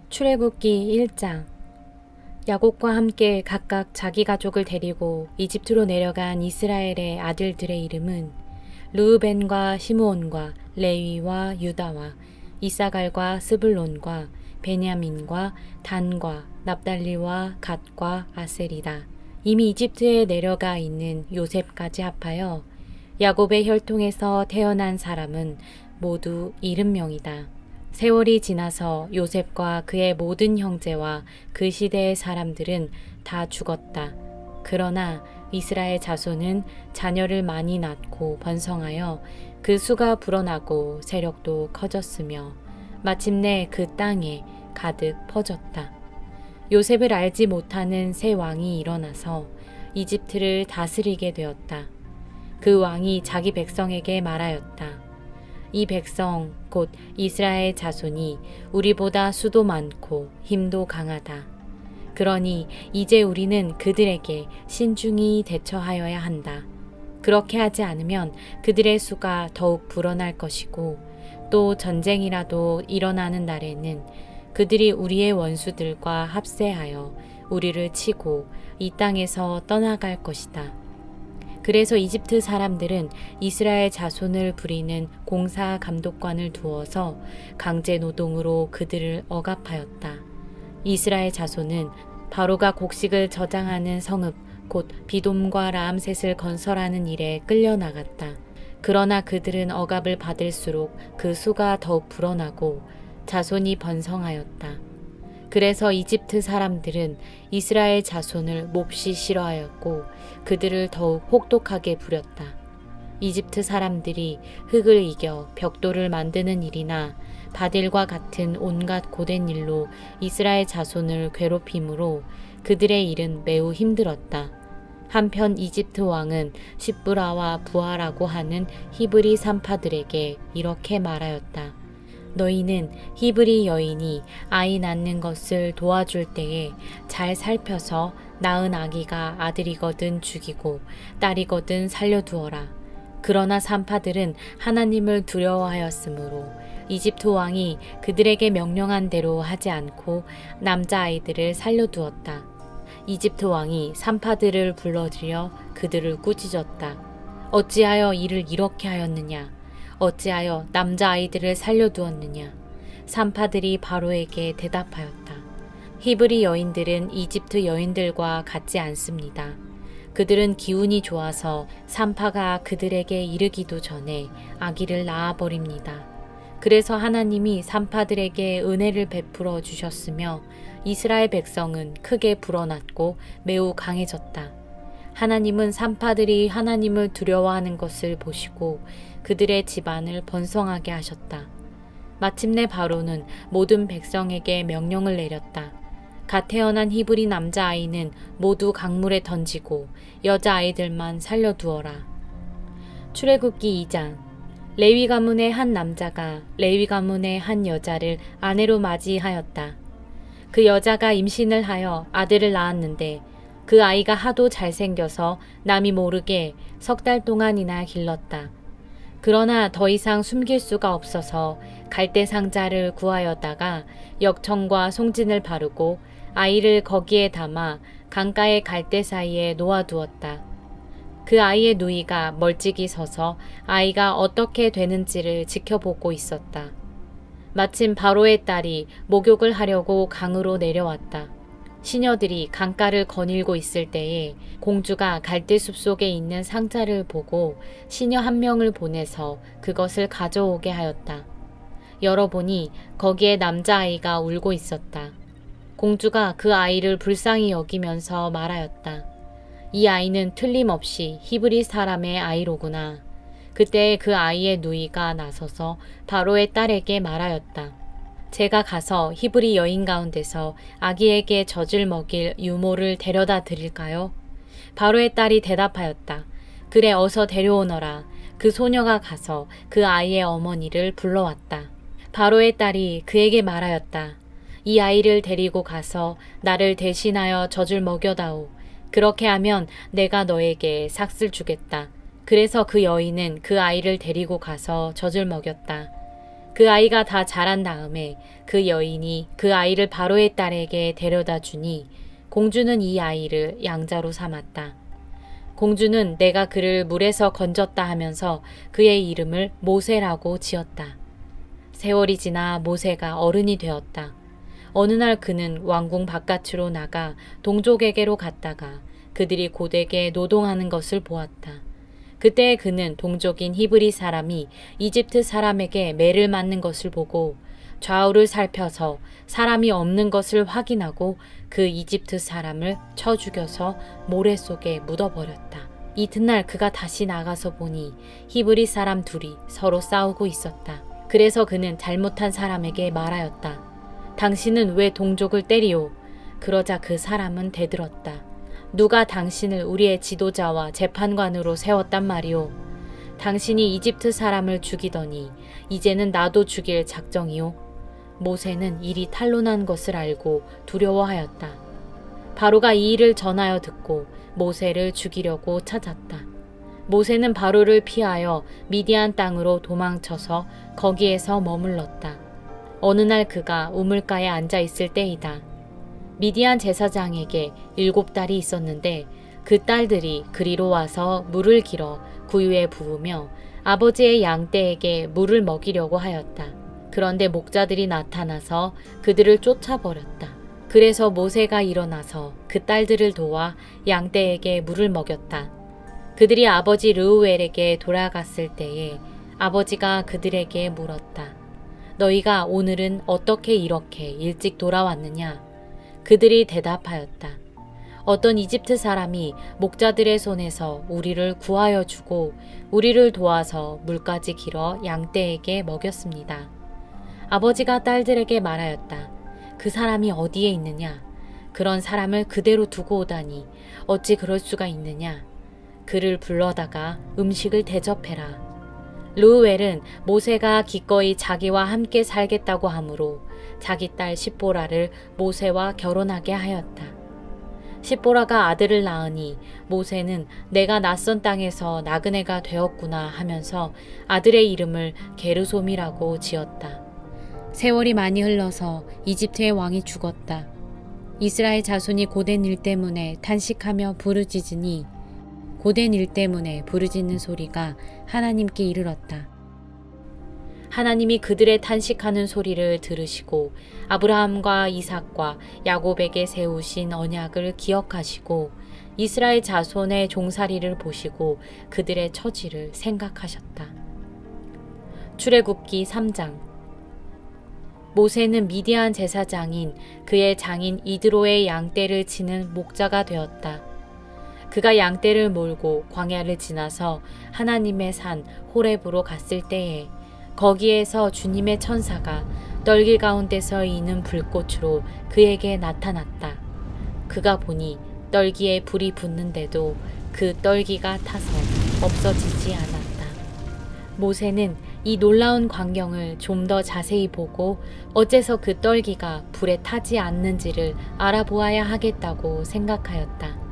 출애굽기 1장. 야곱과 함께 각각 자기 가족을 데리고 이집트로 내려간 이스라엘의 아들들의 이름은 르우벤과 시므온과 레위와 유다와 이사갈과 스불론과 베냐민과 단과 납달리와 갓과 아셀이다. 이미 이집트에 내려가 있는 요셉까지 합하여 야곱의 혈통에서 태어난 사람은 모두 70명이다. 세월이 지나서 요셉과 그의 모든 형제와 그 시대의 사람들은 다 죽었다. 그러나 이스라엘 자손은 자녀를 많이 낳고 번성하여 그 수가 불어나고 세력도 커졌으며 마침내 그 땅에 가득 퍼졌다. 요셉을 알지 못하는 새 왕이 일어나서 이집트를 다스리게 되었다. 그 왕이 자기 백성에게 말하였다. 이 백성 곧 이스라엘 자손이 우리보다 수도 많고 힘도 강하다. 그러니 이제 우리는 그들에게 신중히 대처하여야 한다. 그렇게 하지 않으면 그들의 수가 더욱 불어날 것이고 또 전쟁이라도 일어나는 날에는 그들이 우리의 원수들과 합세하여 우리를 치고 이 땅에서 떠나갈 것이다. 그래서 이집트 사람들은 이스라엘 자손을 부리는 공사 감독관을 두어서 강제 노동으로 그들을 억압하였다. 이스라엘 자손은 바로가 곡식을 저장하는 성읍 곧 비돔과 라암셋을 건설하는 일에 끌려나갔다. 그러나 그들은 억압을 받을수록 그 수가 더욱 불어나고 자손이 번성하였다. 그래서 이집트 사람들은 이스라엘 자손을 몹시 싫어하였고 그들을 더욱 혹독하게 부렸다. 이집트 사람들이 흙을 이겨 벽돌을 만드는 일이나 바델과 같은 온갖 고된 일로 이스라엘 자손을 괴롭힘으로 그들의 일은 매우 힘들었다. 한편 이집트 왕은 십브라와 부하라고 하는 히브리 산파들에게 이렇게 말하였다. 너희는 히브리 여인이 아이 낳는 것을 도와줄 때에 잘 살펴서 낳은 아기가 아들이거든 죽이고 딸이거든 살려두어라. 그러나 산파들은 하나님을 두려워하였으므로 이집트 왕이 그들에게 명령한 대로 하지 않고 남자아이들을 살려두었다. 이집트 왕이 산파들을 불러들여 그들을 꾸짖었다. 어찌하여 일을 이렇게 하였느냐? 어찌하여 남자아이들을 살려두었느냐? 산파들이 바로에게 대답하였다. 히브리 여인들은 이집트 여인들과 같지 않습니다. 그들은 기운이 좋아서 산파가 그들에게 이르기도 전에 아기를 낳아버립니다. 그래서 하나님이 산파들에게 은혜를 베풀어 주셨으며 이스라엘 백성은 크게 불어났고 매우 강해졌다. 하나님은 산파들이 하나님을 두려워하는 것을 보시고 그들의 집안을 번성하게 하셨다. 마침내 바로는 모든 백성에게 명령을 내렸다. 갓 태어난 히브리 남자아이는 모두 강물에 던지고 여자아이들만 살려두어라. 출애굽기 2장. 레위 가문의 한 남자가 레위 가문의 한 여자를 아내로 맞이하였다. 그 여자가 임신을 하여 아들을 낳았는데 그 아이가 하도 잘생겨서 남이 모르게 3달 동안이나 길렀다. 그러나 더 이상 숨길 수가 없어서 갈대 상자를 구하였다가 역청과 송진을 바르고 아이를 거기에 담아 강가의 갈대 사이에 놓아두었다. 그 아이의 누이가 멀찍이 서서 아이가 어떻게 되는지를 지켜보고 있었다. 마침 바로의 딸이 목욕을 하려고 강으로 내려왔다. 시녀들이 강가를 거닐고 있을 때에 공주가 갈대숲 속에 있는 상자를 보고 시녀 한 명을 보내서 그것을 가져오게 하였다. 열어보니 거기에 남자아이가 울고 있었다. 공주가 그 아이를 불쌍히 여기면서 말하였다. 이 아이는 틀림없이 히브리 사람의 아이로구나. 그때 그 아이의 누이가 나서서 바로의 딸에게 말하였다. 제가 가서 히브리 여인 가운데서 아기에게 젖을 먹일 유모를 데려다 드릴까요? 바로의 딸이 대답하였다. 그래, 어서 데려오너라. 그 소녀가 가서 그 아이의 어머니를 불러왔다. 바로의 딸이 그에게 말하였다. 이 아이를 데리고 가서 나를 대신하여 젖을 먹여다오. 그렇게 하면 내가 너에게 삭슬 주겠다. 그래서 그 여인은 그 아이를 데리고 가서 젖을 먹였다. 그 아이가 다 자란 다음에 그 여인이 그 아이를 바로의 딸에게 데려다 주니 공주는 이 아이를 양자로 삼았다. 공주는 내가 그를 물에서 건졌다 하면서 그의 이름을 모세라고 지었다. 세월이 지나 모세가 어른이 되었다. 어느 날 그는 왕궁 바깥으로 나가 동족에게로 갔다가 그들이 고되게 노동하는 것을 보았다. 그때 그는 동족인 히브리 사람이 이집트 사람에게 매를 맞는 것을 보고 좌우를 살펴서 사람이 없는 것을 확인하고 그 이집트 사람을 쳐 죽여서 모래 속에 묻어버렸다. 이튿날 그가 다시 나가서 보니 히브리 사람 둘이 서로 싸우고 있었다. 그래서 그는 잘못한 사람에게 말하였다. 당신은 왜 동족을 때리오? 그러자 그 사람은 대들었다. 누가 당신을 우리의 지도자와 재판관으로 세웠단 말이오? 당신이 이집트 사람을 죽이더니 이제는 나도 죽일 작정이오? 모세는 일이 탄로난 것을 알고 두려워하였다. 바로가 이 일을 전하여 듣고 모세를 죽이려고 찾았다. 모세는 바로를 피하여 미디안 땅으로 도망쳐서 거기에서 머물렀다. 어느 날 그가 우물가에 앉아 있을 때이다. 미디안 제사장에게 7딸이 있었는데 그 딸들이 그리로 와서 물을 길어 구유에 부으며 아버지의 양떼에게 물을 먹이려고 하였다. 그런데 목자들이 나타나서 그들을 쫓아버렸다. 그래서 모세가 일어나서 그 딸들을 도와 양떼에게 물을 먹였다. 그들이 아버지 르우엘에게 돌아갔을 때에 아버지가 그들에게 물었다. 너희가 오늘은 어떻게 이렇게 일찍 돌아왔느냐? 그들이 대답하였다. 어떤 이집트 사람이 목자들의 손에서 우리를 구하여 주고 우리를 도와서 물까지 길어 양떼에게 먹였습니다. 아버지가 딸들에게 말하였다. 그 사람이 어디에 있느냐? 그런 사람을 그대로 두고 오다니 어찌 그럴 수가 있느냐? 그를 불러다가 음식을 대접해라. 르우엘은 모세가 기꺼이 자기와 함께 살겠다고 하므로 자기 딸 십보라를 모세와 결혼하게 하였다. 십보라가 아들을 낳으니 모세는 내가 낯선 땅에서 나그네가 되었구나 하면서 아들의 이름을 게르솜이라고 지었다. 세월이 많이 흘러서 이집트의 왕이 죽었다. 이스라엘 자손이 고된 일 때문에 탄식하며 부르짖으니 고된 일 때문에 부르짖는 소리가 하나님께 이르렀다. 하나님이 그들의 탄식하는 소리를 들으시고 아브라함과 이삭과 야곱에게 세우신 언약을 기억하시고 이스라엘 자손의 종살이를 보시고 그들의 처지를 생각하셨다. 출애굽기 3장. 모세는 미디안 제사장인 그의 장인 이드로의 양떼를 치는 목자가 되었다. 그가 양떼를 몰고 광야를 지나서 하나님의 산 호렙으로 갔을 때에 거기에서 주님의 천사가 떨기 가운데서 이는 불꽃으로 그에게 나타났다. 그가 보니 떨기에 불이 붙는데도 그 떨기가 타서 없어지지 않았다. 모세는 이 놀라운 광경을 좀 더 자세히 보고 어째서 그 떨기가 불에 타지 않는지를 알아보아야 하겠다고 생각하였다.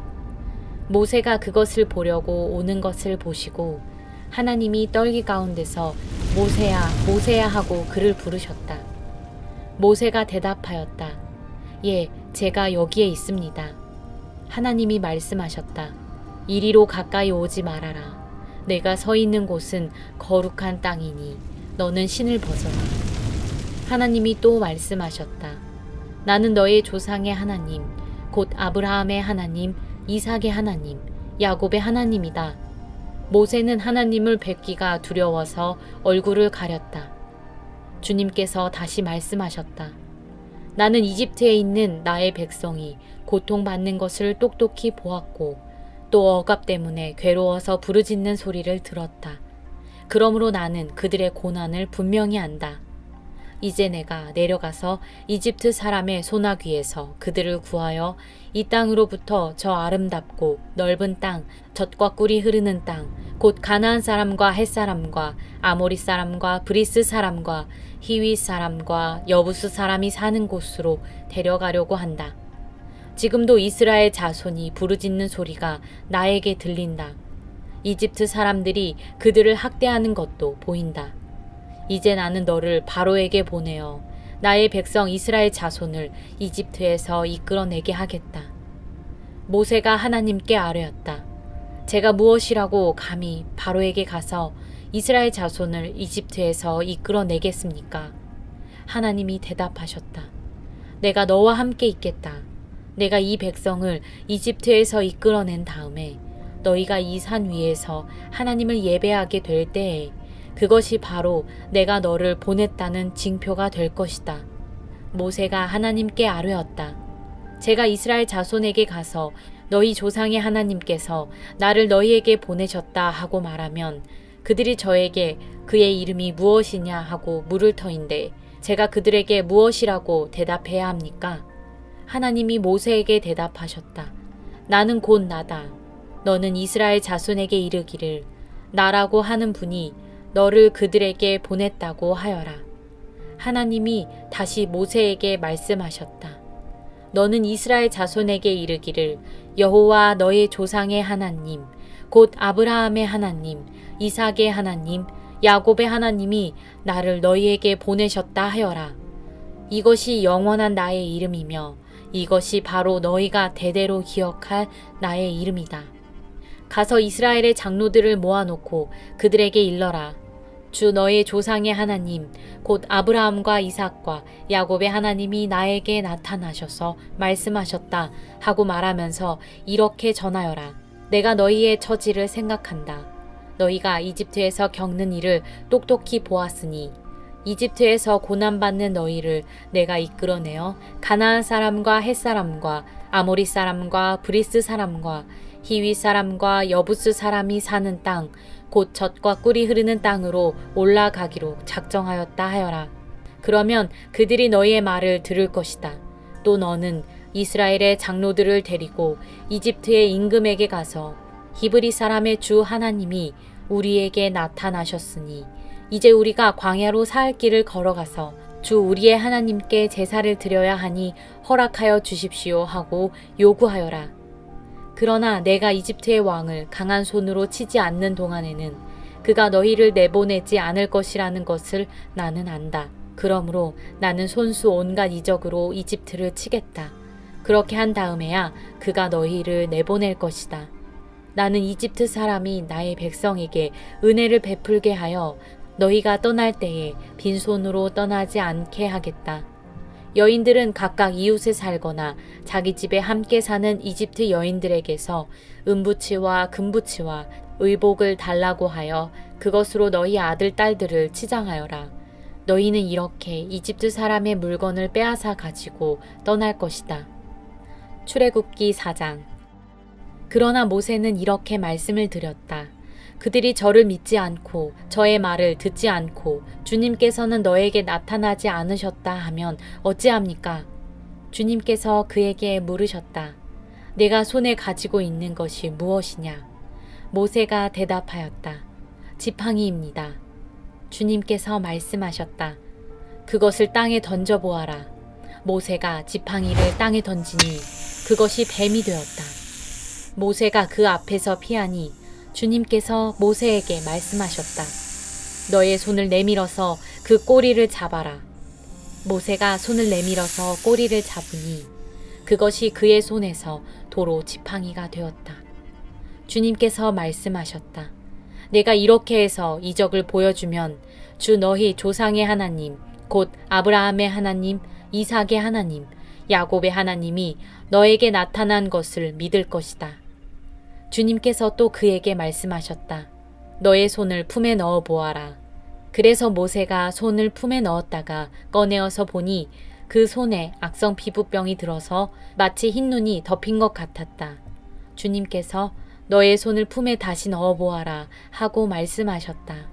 모세가 그것을 보려고 오는 것을 보시고 하나님이 떨기 가운데서 모세야, 모세야 하고 그를 부르셨다. 모세가 대답하였다. 예, 제가 여기에 있습니다. 하나님이 말씀하셨다. 이리로 가까이 오지 말아라. 내가 서 있는 곳은 거룩한 땅이니 너는 신을 벗어라. 하나님이 또 말씀하셨다. 나는 너의 조상의 하나님, 곧 아브라함의 하나님, 이삭의 하나님, 야곱의 하나님이다. 모세는 하나님을 뵙기가 두려워서 얼굴을 가렸다. 주님께서 다시 말씀하셨다. 나는 이집트에 있는 나의 백성이 고통받는 것을 똑똑히 보았고 또 억압 때문에 괴로워서 부르짖는 소리를 들었다. 그러므로 나는 그들의 고난을 분명히 안다. 이제 내가 내려가서 이집트 사람의 소나귀에서 그들을 구하여 이 땅으로부터 저 아름답고 넓은 땅, 젖과 꿀이 흐르는 땅, 곧 가나안 사람과 헷 사람과 아모리 사람과 브리스 사람과 히위 사람과 여부스 사람이 사는 곳으로 데려가려고 한다. 지금도 이스라엘 자손이 부르짖는 소리가 나에게 들린다. 이집트 사람들이 그들을 학대하는 것도 보인다. 이제 나는 너를 바로에게 보내어 나의 백성 이스라엘 자손을 이집트에서 이끌어내게 하겠다. 모세가 하나님께 아뢰었다. 제가 무엇이라고 감히 바로에게 가서 이스라엘 자손을 이집트에서 이끌어내겠습니까? 하나님이 대답하셨다. 내가 너와 함께 있겠다. 내가 이 백성을 이집트에서 이끌어낸 다음에 너희가 이 산 위에서 하나님을 예배하게 될 때에 그것이 바로 내가 너를 보냈다는 징표가 될 것이다. 모세가 하나님께 아뢰었다. 제가 이스라엘 자손에게 가서 너희 조상의 하나님께서 나를 너희에게 보내셨다 하고 말하면 그들이 저에게 그의 이름이 무엇이냐 하고 물을 터인데 제가 그들에게 무엇이라고 대답해야 합니까? 하나님이 모세에게 대답하셨다. 나는 곧 나다. 너는 이스라엘 자손에게 이르기를 나라고 하는 분이 너를 그들에게 보냈다고 하여라. 하나님이 다시 모세에게 말씀하셨다. 너는 이스라엘 자손에게 이르기를 여호와 너의 조상의 하나님 곧 아브라함의 하나님 이삭의 하나님 야곱의 하나님이 나를 너희에게 보내셨다 하여라. 이것이 영원한 나의 이름이며 이것이 바로 너희가 대대로 기억할 나의 이름이다. 가서 이스라엘의 장로들을 모아놓고 그들에게 일러라. 주 너의 조상의 하나님 곧 아브라함과 이삭과 야곱의 하나님이 나에게 나타나셔서 말씀하셨다 하고 말하면서 이렇게 전하여라. 내가 너희의 처지를 생각한다. 너희가 이집트에서 겪는 일을 똑똑히 보았으니 이집트에서 고난받는 너희를 내가 이끌어내어 가나안 사람과 헷 사람과 아모리 사람과 브리스 사람과 히위 사람과 여부스 사람이 사는 땅 곧 젖과 꿀이 흐르는 땅으로 올라가기로 작정하였다 하여라. 그러면 그들이 너희의 말을 들을 것이다. 또 너는 이스라엘의 장로들을 데리고 이집트의 임금에게 가서 히브리 사람의 주 하나님이 우리에게 나타나셨으니 이제 우리가 광야로 사흘 길을 걸어가서 주 우리의 하나님께 제사를 드려야 하니 허락하여 주십시오 하고 요구하여라. 그러나 내가 이집트의 왕을 강한 손으로 치지 않는 동안에는 그가 너희를 내보내지 않을 것이라는 것을 나는 안다. 그러므로 나는 손수 온갖 이적으로 이집트를 치겠다. 그렇게 한 다음에야 그가 너희를 내보낼 것이다. 나는 이집트 사람이 나의 백성에게 은혜를 베풀게 하여 너희가 떠날 때에 빈손으로 떠나지 않게 하겠다. 여인들은 각각 이웃에 살거나 자기 집에 함께 사는 이집트 여인들에게서 은부치와 금부치와 의복을 달라고 하여 그것으로 너희 아들 딸들을 치장하여라. 너희는 이렇게 이집트 사람의 물건을 빼앗아 가지고 떠날 것이다. 출애굽기 4장. 그러나 모세는 이렇게 말씀을 드렸다. 그들이 저를 믿지 않고 저의 말을 듣지 않고 주님께서는 너에게 나타나지 않으셨다 하면 어찌합니까? 주님께서 그에게 물으셨다. 내가 손에 가지고 있는 것이 무엇이냐? 모세가 대답하였다. 지팡이입니다. 주님께서 말씀하셨다. 그것을 땅에 던져보아라. 모세가 지팡이를 땅에 던지니 그것이 뱀이 되었다. 모세가 그 앞에서 피하니 주님께서 모세에게 말씀하셨다. 너의 손을 내밀어서 그 꼬리를 잡아라. 모세가 손을 내밀어서 꼬리를 잡으니 그것이 그의 손에서 도로 지팡이가 되었다. 주님께서 말씀하셨다. 내가 이렇게 해서 이적을 보여주면 주 너희 조상의 하나님 곧 아브라함의 하나님 이삭의 하나님 야곱의 하나님이 너에게 나타난 것을 믿을 것이다. 주님께서 또 그에게 말씀하셨다. 너의 손을 품에 넣어 보아라. 그래서 모세가 손을 품에 넣었다가 꺼내어서 보니 그 손에 악성 피부병이 들어서 마치 흰 눈이 덮인 것 같았다. 주님께서 너의 손을 품에 다시 넣어 보아라 하고 말씀하셨다.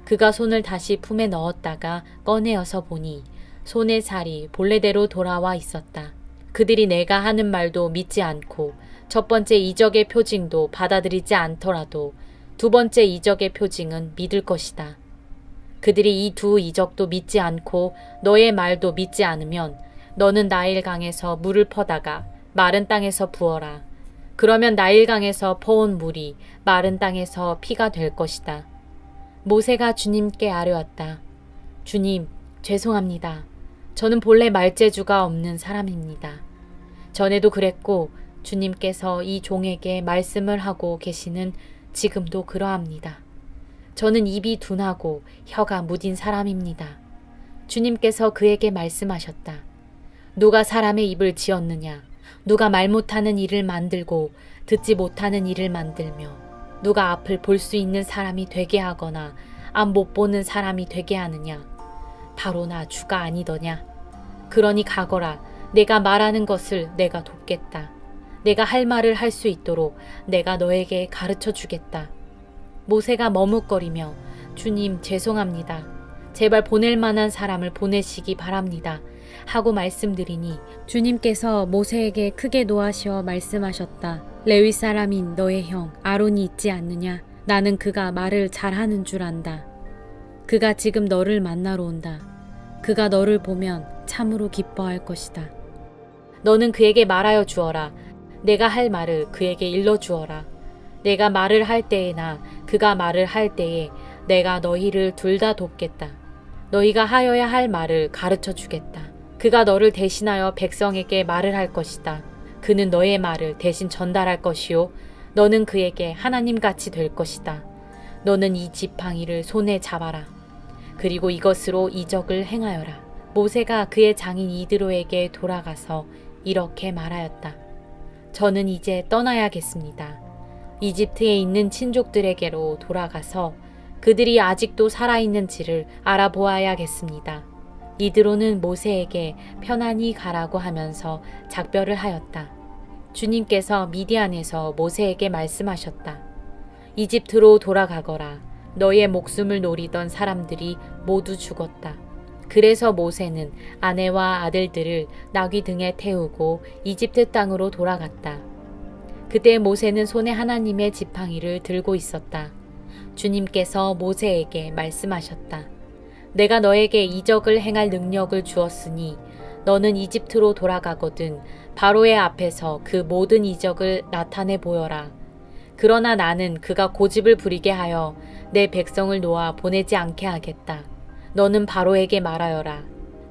그가 손을 다시 품에 넣었다가 꺼내어서 보니 손의 살이 본래대로 돌아와 있었다. 그들이 내가 하는 말도 믿지 않고 첫 번째 이적의 표징도 받아들이지 않더라도 두 번째 이적의 표징은 믿을 것이다. 그들이 이 두 이적도 믿지 않고 너의 말도 믿지 않으면 너는 나일강에서 물을 퍼다가 마른 땅에서 부어라. 그러면 나일강에서 퍼온 물이 마른 땅에서 피가 될 것이다. 모세가 주님께 아뢰었다. 주님, 죄송합니다. 저는 본래 말재주가 없는 사람입니다. 전에도 그랬고 주님께서 이 종에게 말씀을 하고 계시는 지금도 그러합니다. 저는 입이 둔하고 혀가 무딘 사람입니다. 주님께서 그에게 말씀하셨다. 누가 사람의 입을 지었느냐? 누가 말 못하는 이를 만들고 듣지 못하는 이를 만들며 누가 앞을 볼 수 있는 사람이 되게 하거나 앞 못 보는 사람이 되게 하느냐? 바로 나 주가 아니더냐? 그러니 가거라. 내가 말하는 것을 내가 돕겠다. 내가 할 말을 할 수 있도록 내가 너에게 가르쳐 주겠다. 모세가 머뭇거리며 주님 죄송합니다. 제발 보낼 만한 사람을 보내시기 바랍니다. 하고 말씀드리니 주님께서 모세에게 크게 노하시어 말씀하셨다. 레위 사람인 너의 형 아론이 있지 않느냐? 나는 그가 말을 잘하는 줄 안다. 그가 지금 너를 만나러 온다. 그가 너를 보면 참으로 기뻐할 것이다. 너는 그에게 말하여 주어라. 내가 할 말을 그에게 일러 주어라. 내가 말을 할 때에나 그가 말을 할 때에 내가 너희를 둘 다 돕겠다. 너희가 하여야 할 말을 가르쳐 주겠다. 그가 너를 대신하여 백성에게 말을 할 것이다. 그는 너의 말을 대신 전달할 것이요. 너는 그에게 하나님같이 될 것이다. 너는 이 지팡이를 손에 잡아라. 그리고 이것으로 이적을 행하여라. 모세가 그의 장인 이드로에게 돌아가서 이렇게 말하였다. 저는 이제 떠나야겠습니다. 이집트에 있는 친족들에게로 돌아가서 그들이 아직도 살아있는지를 알아보아야겠습니다. 이드로는 모세에게 편안히 가라고 하면서 작별을 하였다. 주님께서 미디안에서 모세에게 말씀하셨다. 이집트로 돌아가거라. 너의 목숨을 노리던 사람들이 모두 죽었다. 그래서 모세는 아내와 아들들을 나귀 등에 태우고 이집트 땅으로 돌아갔다. 그때 모세는 손에 하나님의 지팡이를 들고 있었다. 주님께서 모세에게 말씀하셨다. 내가 너에게 이적을 행할 능력을 주었으니 너는 이집트로 돌아가거든 바로의 앞에서 그 모든 이적을 나타내 보여라. 그러나 나는 그가 고집을 부리게 하여 내 백성을 놓아 보내지 않게 하겠다. 너는 바로에게 말하여라.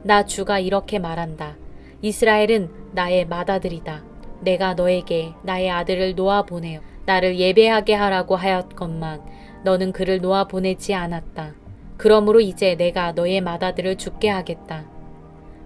나 주가 이렇게 말한다. 이스라엘은 나의 맏아들이다. 내가 너에게 나의 아들을 놓아 보내어 나를 예배하게 하라고 하였건만 너는 그를 놓아 보내지 않았다. 그러므로 이제 내가 너의 맏아들을 죽게 하겠다.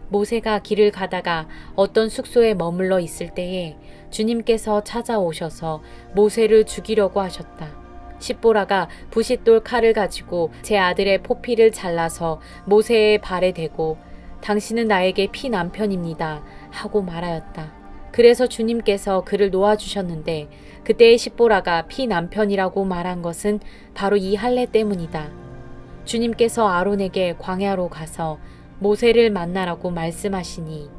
모세가 길을 가다가 어떤 숙소에 머물러 있을 때에 주님께서 찾아오셔서 모세를 죽이려고 하셨다. 십보라가 부싯돌 칼을 가지고 제 아들의 포피를 잘라서 모세의 발에 대고 당신은 나에게 피 남편입니다 하고 말하였다. 그래서 주님께서 그를 놓아주셨는데 그때의 십보라가 피 남편이라고 말한 것은 바로 이 할례 때문이다. 주님께서 아론에게 광야로 가서 모세를 만나라고 말씀하시니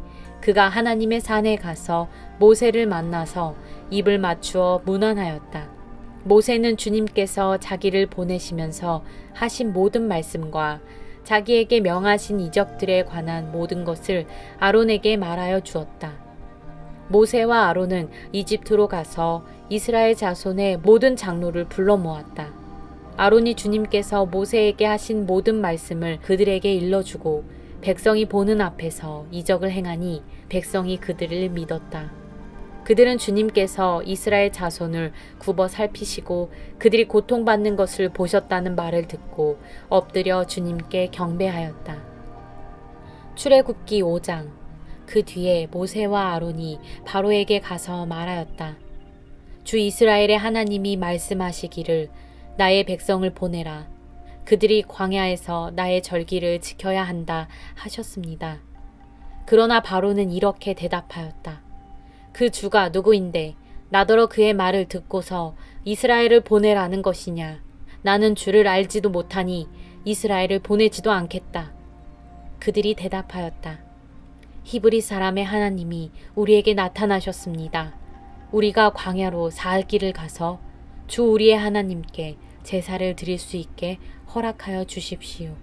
그가 하나님의 산에 가서 모세를 만나서 입을 맞추어 문안하였다. 모세는 주님께서 자기를 보내시면서 하신 모든 말씀과 자기에게 명하신 이적들에 관한 모든 것을 아론에게 말하여 주었다. 모세와 아론은 이집트로 가서 이스라엘 자손의 모든 장로를 불러 모았다. 아론이 주님께서 모세에게 하신 모든 말씀을 그들에게 일러주고 백성이 보는 앞에서 이적을 행하니 백성이 그들을 믿었다. 그들은 주님께서 이스라엘 자손을 굽어 살피시고 그들이 고통받는 것을 보셨다는 말을 듣고 엎드려 주님께 경배하였다. 출애굽기 5장. 그 뒤에 모세와 아론이 바로에게 가서 말하였다. 주 이스라엘의 하나님이 말씀하시기를 나의 백성을 보내라. 그들이 광야에서 나의 절기를 지켜야 한다 하셨습니다. 그러나 바로는 이렇게 대답하였다. 그 주가 누구인데 나더러 그의 말을 듣고서 이스라엘을 보내라는 것이냐. 나는 주를 알지도 못하니 이스라엘을 보내지도 않겠다. 그들이 대답하였다. 히브리 사람의 하나님이 우리에게 나타나셨습니다. 우리가 광야로 사흘 길을 가서 주 우리의 하나님께 제사를 드릴 수 있게 허락하여 주십시오.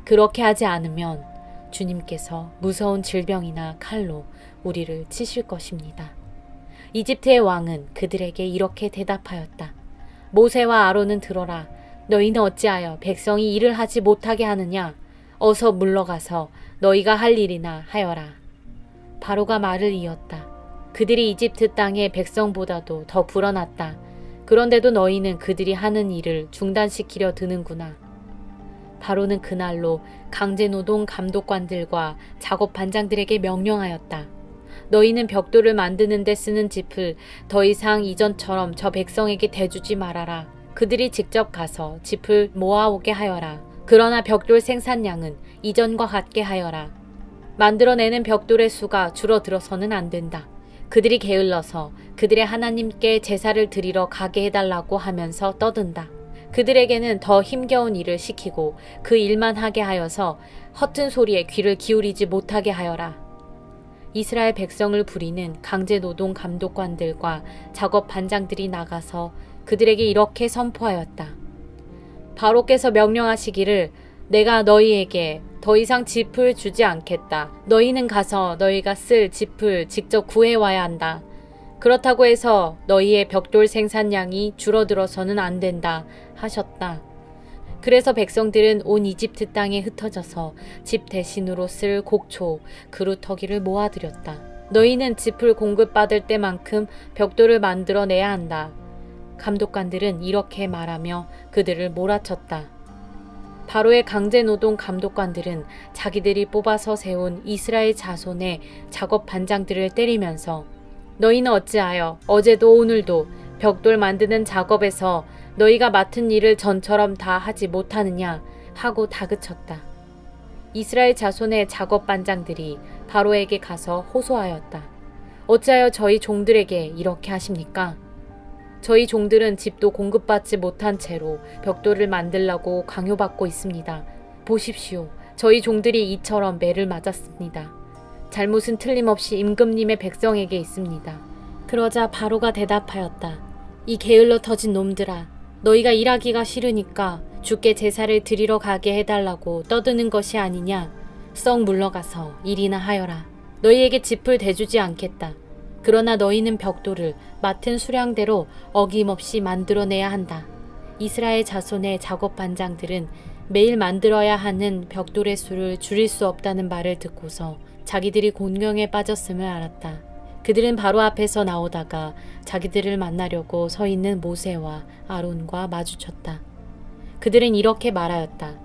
그렇게 하지 않으면 주님께서 무서운 질병이나 칼로 우리를 치실 것입니다. 이집트의 왕은 그들에게 이렇게 대답하였다. 모세와 아론은 들어라. 너희는 어찌하여 백성이 일을 하지 못하게 하느냐? 어서 물러가서 너희가 할 일이나 하여라. 바로가 말을 이었다. 그들이 이집트 땅의 백성보다도 더 불어났다. 그런데도 너희는 그들이 하는 일을 중단시키려 드는구나. 바로는 그날로 강제노동 감독관들과 작업 반장들에게 명령하였다. 너희는 벽돌을 만드는 데 쓰는 짚을 더 이상 이전처럼 저 백성에게 대주지 말아라. 그들이 직접 가서 짚을 모아오게 하여라. 그러나 벽돌 생산량은 이전과 같게 하여라. 만들어내는 벽돌의 수가 줄어들어서는 안 된다. 그들이 게을러서 그들의 하나님께 제사를 드리러 가게 해달라고 하면서 떠든다. 그들에게는 더 힘겨운 일을 시키고 그 일만 하게 하여서 허튼 소리에 귀를 기울이지 못하게 하여라. 이스라엘 백성을 부리는 강제노동 감독관들과 작업 반장들이 나가서 그들에게 이렇게 선포하였다. 바로께서 명령하시기를 내가 너희에게 더 이상 짚을 주지 않겠다. 너희는 가서 너희가 쓸 짚을 직접 구해와야 한다. 그렇다고 해서 너희의 벽돌 생산량이 줄어들어서는 안 된다 하셨다. 그래서 백성들은 온 이집트 땅에 흩어져서 집 대신으로 쓸 곡초, 그루터기를 모아들였다. 너희는 짚을 공급받을 때만큼 벽돌을 만들어내야 한다. 감독관들은 이렇게 말하며 그들을 몰아쳤다. 바로의 강제노동 감독관들은 자기들이 뽑아서 세운 이스라엘 자손의 작업 반장들을 때리면서 너희는 어찌하여 어제도 오늘도 벽돌 만드는 작업에서 너희가 맡은 일을 전처럼 다 하지 못하느냐 하고 다그쳤다. 이스라엘 자손의 작업 반장들이 바로에게 가서 호소하였다. 어찌하여 저희 종들에게 이렇게 하십니까? 저희 종들은 집도 공급받지 못한 채로 벽돌을 만들라고 강요받고 있습니다. 보십시오. 저희 종들이 이처럼 매를 맞았습니다. 잘못은 틀림없이 임금님의 백성에게 있습니다. 그러자 바로가 대답하였다. 이 게을러 터진 놈들아, 너희가 일하기가 싫으니까 주께 제사를 드리러 가게 해달라고 떠드는 것이 아니냐? 썩 물러가서 일이나 하여라. 너희에게 짚을 대주지 않겠다. 그러나 너희는 벽돌을 맡은 수량대로 어김없이 만들어내야 한다. 이스라엘 자손의 작업 반장들은 매일 만들어야 하는 벽돌의 수를 줄일 수 없다는 말을 듣고서 자기들이 곤경에 빠졌음을 알았다. 그들은 바로 앞에서 나오다가 자기들을 만나려고 서 있는 모세와 아론과 마주쳤다. 그들은 이렇게 말하였다.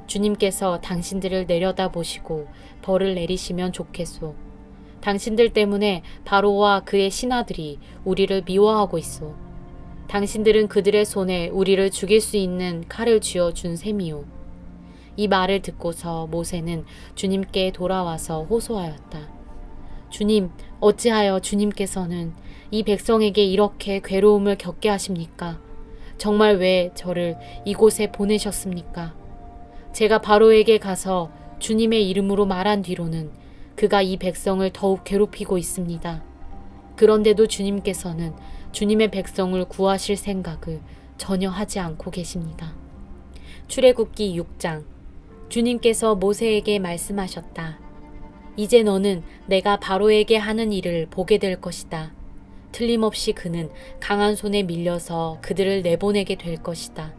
주님께서 당신들을 내려다보시고 벌을 내리시면 좋겠소. 당신들 때문에 바로와 그의 신하들이 우리를 미워하고 있소. 당신들은 그들의 손에 우리를 죽일 수 있는 칼을 쥐어준 셈이오. 이 말을 듣고서 모세는 주님께 돌아와서 호소하였다. 주님, 어찌하여 주님께서는 이 백성에게 이렇게 괴로움을 겪게 하십니까? 정말 왜 저를 이곳에 보내셨습니까? 제가 바로에게 가서 주님의 이름으로 말한 뒤로는 그가 이 백성을 더욱 괴롭히고 있습니다. 그런데도 주님께서는 주님의 백성을 구하실 생각을 전혀 하지 않고 계십니다. 출애굽기 6장. 주님께서 모세에게 말씀하셨다. 이제 너는 내가 바로에게 하는 일을 보게 될 것이다. 틀림없이 그는 강한 손에 밀려서 그들을 내보내게 될 것이다.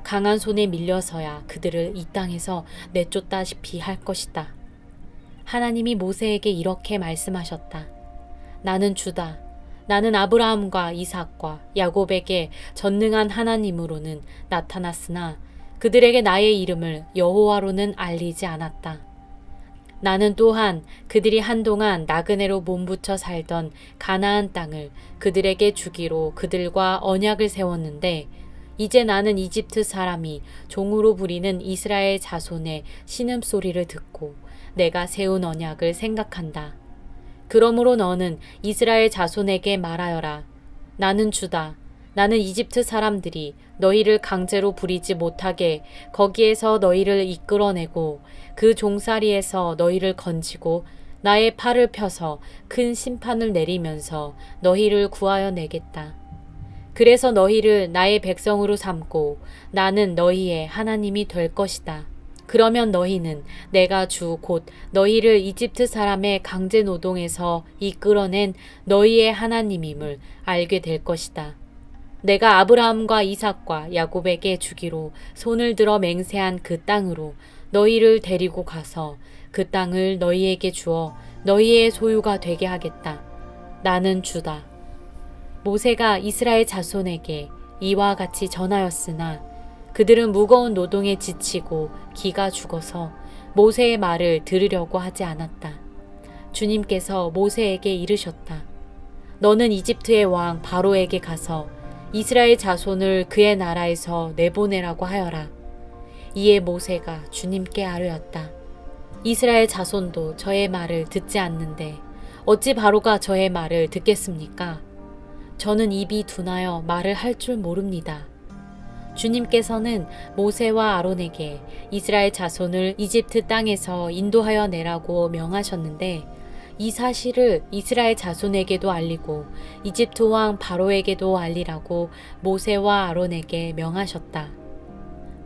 강한 손에 밀려서야 그들을 이 땅에서 내쫓다시피 할 것이다. 하나님이 모세에게 이렇게 말씀하셨다. 나는 주다. 나는 아브라함과 이삭과 야곱에게 전능한 하나님으로는 나타났으나 그들에게 나의 이름을 여호와로는 알리지 않았다. 나는 또한 그들이 한동안 나그네로 몸부쳐 살던 가나안 땅을 그들에게 주기로 그들과 언약을 세웠는데 이제 나는 이집트 사람이 종으로 부리는 이스라엘 자손의 신음소리를 듣고 내가 세운 언약을 생각한다. 그러므로 너는 이스라엘 자손에게 말하여라. 나는 주다. 나는 이집트 사람들이 너희를 강제로 부리지 못하게 거기에서 너희를 이끌어내고 그 종살이에서 너희를 건지고 나의 팔을 펴서 큰 심판을 내리면서 너희를 구하여 내겠다. 그래서 너희를 나의 백성으로 삼고 나는 너희의 하나님이 될 것이다. 그러면 너희는 내가 주 곧 너희를 이집트 사람의 강제 노동에서 이끌어낸 너희의 하나님임을 알게 될 것이다. 내가 아브라함과 이삭과 야곱에게 주기로 손을 들어 맹세한 그 땅으로 너희를 데리고 가서 그 땅을 너희에게 주어 너희의 소유가 되게 하겠다. 나는 주다. 모세가 이스라엘 자손에게 이와 같이 전하였으나 그들은 무거운 노동에 지치고 기가 죽어서 모세의 말을 들으려고 하지 않았다. 주님께서 모세에게 이르셨다. 너는 이집트의 왕 바로에게 가서 이스라엘 자손을 그의 나라에서 내보내라고 하여라. 이에 모세가 주님께 아뢰었다. 이스라엘 자손도 저의 말을 듣지 않는데 어찌 바로가 저의 말을 듣겠습니까? 저는 입이 둔하여 말을 할 줄 모릅니다. 주님께서는 모세와 아론에게 이스라엘 자손을 이집트 땅에서 인도하여 내라고 명하셨는데 이 사실을 이스라엘 자손에게도 알리고 이집트 왕 바로에게도 알리라고 모세와 아론에게 명하셨다.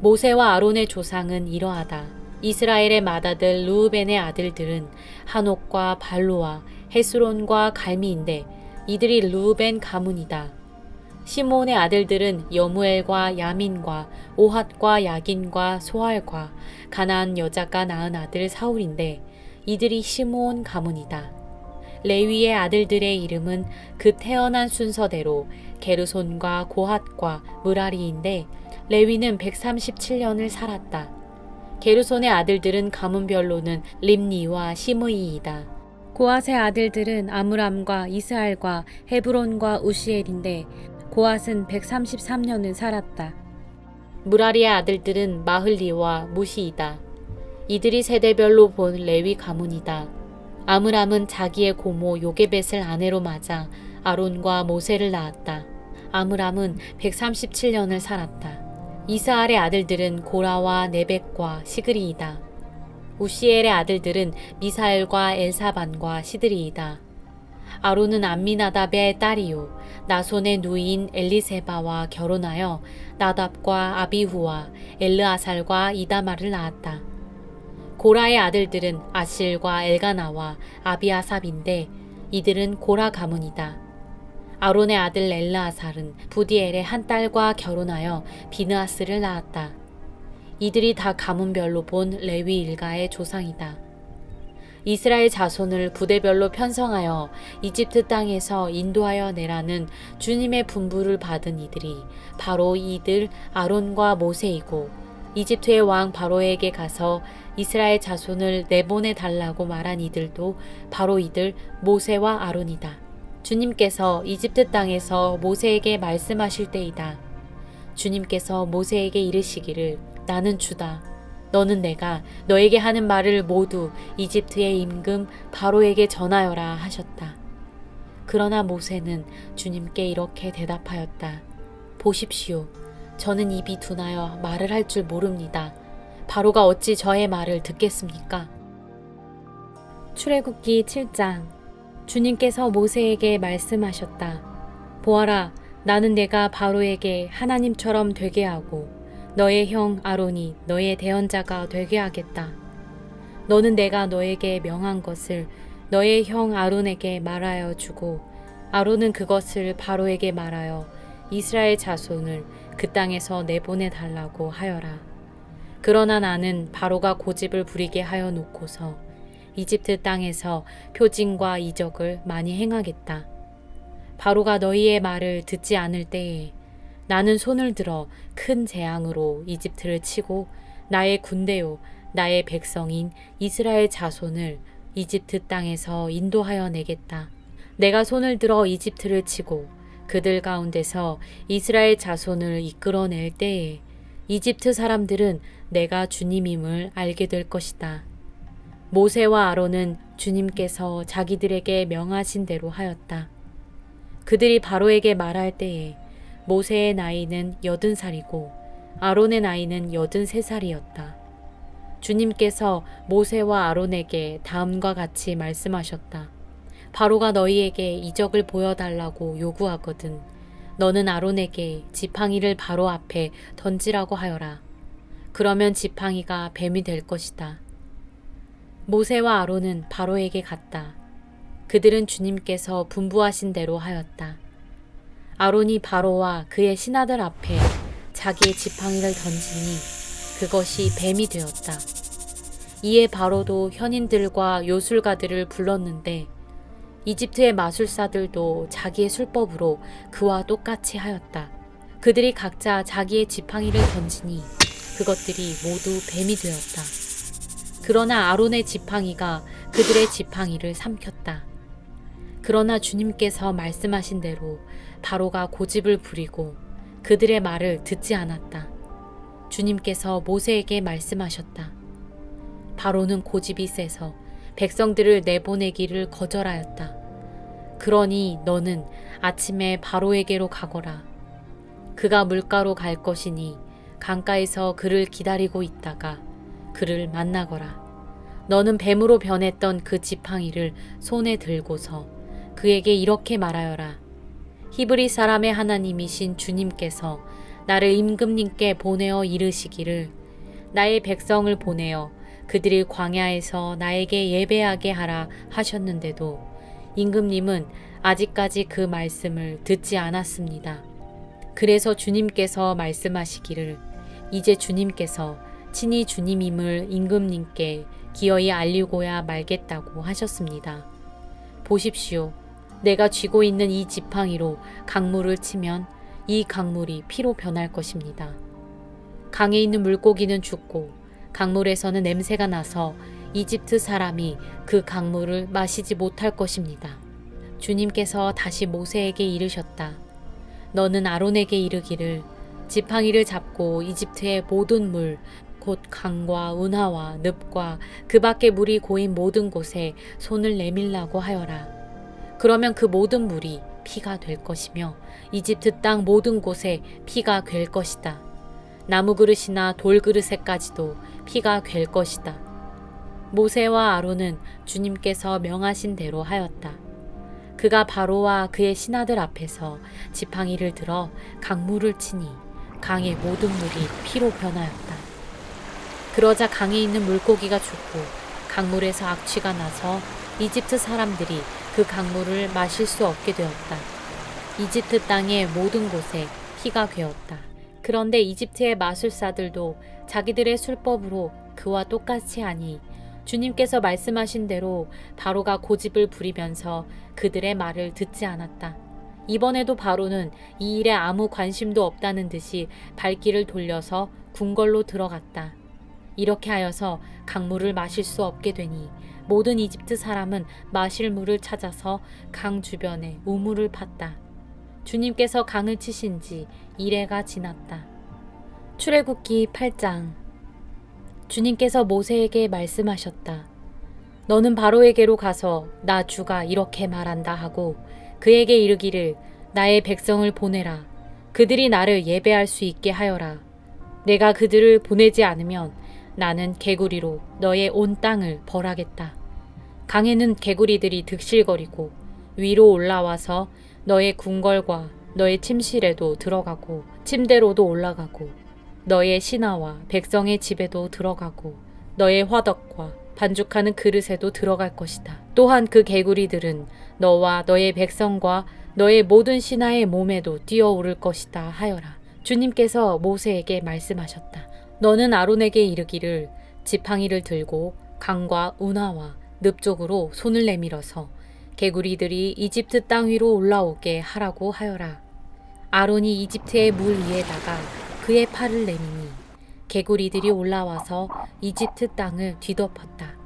모세와 아론의 조상은 이러하다. 이스라엘의 맏아들 르우벤의 아들들은 한옥과 발루와 헤스론과 갈미인데 이들이 르우벤 가문이다. 시므온의 아들들은 여무엘과 야민과 오핫과 야긴과 소할과 가나안 여자가 낳은 아들 사울인데 이들이 시므온 가문이다. 레위의 아들들의 이름은 그 태어난 순서대로 게르손과 고핫과 므라리인데 레위는 137년을 살았다. 게르손의 아들들은 가문별로는 림니와 시므이이다. 고핫의 아들들은 아므람과 이스할과 헤브론과 우시엘인데 고핫은 133년을 살았다. 므라리의 아들들은 마흘리와 무시이다. 이들이 세대별로 본 레위 가문이다. 아므람은 자기의 고모 요게벳을 아내로 맞아 아론과 모세를 낳았다. 아므람은 137년을 살았다. 이스할의 아들들은 고라와 네벡과 시그리이다. 우시엘의 아들들은 미사엘과 엘사반과 시드리이다. 아론은 암미나답의 딸이요 나손의 누이인 엘리세바와 결혼하여 나답과 아비후와 엘르아살과 이다말을 낳았다. 고라의 아들들은 아실과 엘가나와 아비아삽인데 이들은 고라 가문이다. 아론의 아들 엘르아살은 부디엘의 한 딸과 결혼하여 비느하스를 낳았다. 이들이 다 가문별로 본 레위 일가의 조상이다. 이스라엘 자손을 부대별로 편성하여 이집트 땅에서 인도하여 내라는 주님의 분부를 받은 이들이 바로 이들 아론과 모세이고 이집트의 왕 바로에게 가서 이스라엘 자손을 내보내 달라고 말한 이들도 바로 이들 모세와 아론이다. 주님께서 이집트 땅에서 모세에게 말씀하실 때이다. 주님께서 모세에게 이르시기를 나는 주다. 너는 내가 너에게 하는 말을 모두 이집트의 임금 바로에게 전하여라 하셨다. 그러나 모세는 주님께 이렇게 대답하였다. 보십시오. 저는 입이 둔하여 말을 할 줄 모릅니다. 바로가 어찌 저의 말을 듣겠습니까? 출애굽기 7장. 주님께서 모세에게 말씀하셨다. 보아라, 나는 내가 바로에게 하나님처럼 되게 하고 너의 형 아론이 너의 대언자가 되게 하겠다. 너는 내가 너에게 명한 것을 너의 형 아론에게 말하여 주고 아론은 그것을 바로에게 말하여 이스라엘 자손을 그 땅에서 내보내 달라고 하여라. 그러나 나는 바로가 고집을 부리게 하여 놓고서 이집트 땅에서 표징과 이적을 많이 행하겠다. 바로가 너희의 말을 듣지 않을 때에 나는 손을 들어 큰 재앙으로 이집트를 치고 나의 군대요 나의 백성인 이스라엘 자손을 이집트 땅에서 인도하여 내겠다. 내가 손을 들어 이집트를 치고 그들 가운데서 이스라엘 자손을 이끌어낼 때에 이집트 사람들은 내가 주님임을 알게 될 것이다. 모세와 아론은 주님께서 자기들에게 명하신 대로 하였다. 그들이 바로에게 말할 때에 모세의 나이는 80살이고 아론의 나이는 83살이었다. 주님께서 모세와 아론에게 다음과 같이 말씀하셨다. 바로가 너희에게 이적을 보여달라고 요구하거든 너는 아론에게 지팡이를 바로 앞에 던지라고 하여라. 그러면 지팡이가 뱀이 될 것이다. 모세와 아론은 바로에게 갔다. 그들은 주님께서 분부하신 대로 하였다. 아론이 바로와 그의 신하들 앞에 자기의 지팡이를 던지니 그것이 뱀이 되었다. 이에 바로도 현인들과 요술가들을 불렀는데 이집트의 마술사들도 자기의 술법으로 그와 똑같이 하였다. 그들이 각자 자기의 지팡이를 던지니 그것들이 모두 뱀이 되었다. 그러나 아론의 지팡이가 그들의 지팡이를 삼켰다. 그러나 주님께서 말씀하신 대로 바로가 고집을 부리고 그들의 말을 듣지 않았다. 주님께서 모세에게 말씀하셨다. 바로는 고집이 세서 백성들을 내보내기를 거절하였다. 그러니 너는 아침에 바로에게로 가거라. 그가 물가로 갈 것이니 강가에서 그를 기다리고 있다가 그를 만나거라. 너는 뱀으로 변했던 그 지팡이를 손에 들고서 그에게 이렇게 말하여라. 히브리 사람의 하나님이신 주님께서 나를 임금님께 보내어 이르시기를 나의 백성을 보내어 그들이 광야에서 나에게 예배하게 하라 하셨는데도 임금님은 아직까지 그 말씀을 듣지 않았습니다. 그래서 주님께서 말씀하시기를 이제 주님께서 친히 주님임을 임금님께 기어이 알리고야 말겠다고 하셨습니다. 보십시오. 내가 쥐고 있는 이 지팡이로 강물을 치면 이 강물이 피로 변할 것입니다. 강에 있는 물고기는 죽고 강물에서는 냄새가 나서 이집트 사람이 그 강물을 마시지 못할 것입니다. 주님께서 다시 모세에게 이르셨다. 너는 아론에게 이르기를 지팡이를 잡고 이집트의 모든 물, 곧 강과 운하와 늪과 그 밖에 물이 고인 모든 곳에 손을 내밀라고 하여라. 그러면 그 모든 물이 피가 될 것이며 이집트 땅 모든 곳에 피가 될 것이다. 나무 그릇이나 돌 그릇에까지도 피가 될 것이다. 모세와 아론은 주님께서 명하신 대로 하였다. 그가 바로와 그의 신하들 앞에서 지팡이를 들어 강물을 치니 강의 모든 물이 피로 변하였다. 그러자 강에 있는 물고기가 죽고 강물에서 악취가 나서 이집트 사람들이 그 강물을 마실 수 없게 되었다. 이집트 땅의 모든 곳에 피가 괴었다. 그런데 이집트의 마술사들도 자기들의 술법으로 그와 똑같이 하니 주님께서 말씀하신 대로 바로가 고집을 부리면서 그들의 말을 듣지 않았다. 이번에도 바로는 이 일에 아무 관심도 없다는 듯이 발길을 돌려서 궁궐로 들어갔다. 이렇게 하여서 강물을 마실 수 없게 되니 모든 이집트 사람은 마실 물을 찾아서 강 주변에 우물을 팠다. 주님께서 강을 치신 지 이래가 지났다. 출애굽기 8장. 주님께서 모세에게 말씀하셨다. 너는 바로에게로 가서 나 주가 이렇게 말한다 하고 그에게 이르기를 나의 백성을 보내라. 그들이 나를 예배할 수 있게 하여라. 내가 그들을 보내지 않으면 나는 개구리로 너의 온 땅을 벌하겠다. 강에는 개구리들이 득실거리고 위로 올라와서 너의 궁궐과 너의 침실에도 들어가고 침대로도 올라가고 너의 신하와 백성의 집에도 들어가고 너의 화덕과 반죽하는 그릇에도 들어갈 것이다. 또한 그 개구리들은 너와 너의 백성과 너의 모든 신하의 몸에도 뛰어오를 것이다 하여라. 주님께서 모세에게 말씀하셨다. 너는 아론에게 이르기를 지팡이를 들고 강과 운하와 늪 쪽으로 손을 내밀어서 개구리들이 이집트 땅 위로 올라오게 하라고 하여라. 아론이 이집트의 물 위에다가 그의 팔을 내미니 개구리들이 올라와서 이집트 땅을 뒤덮었다.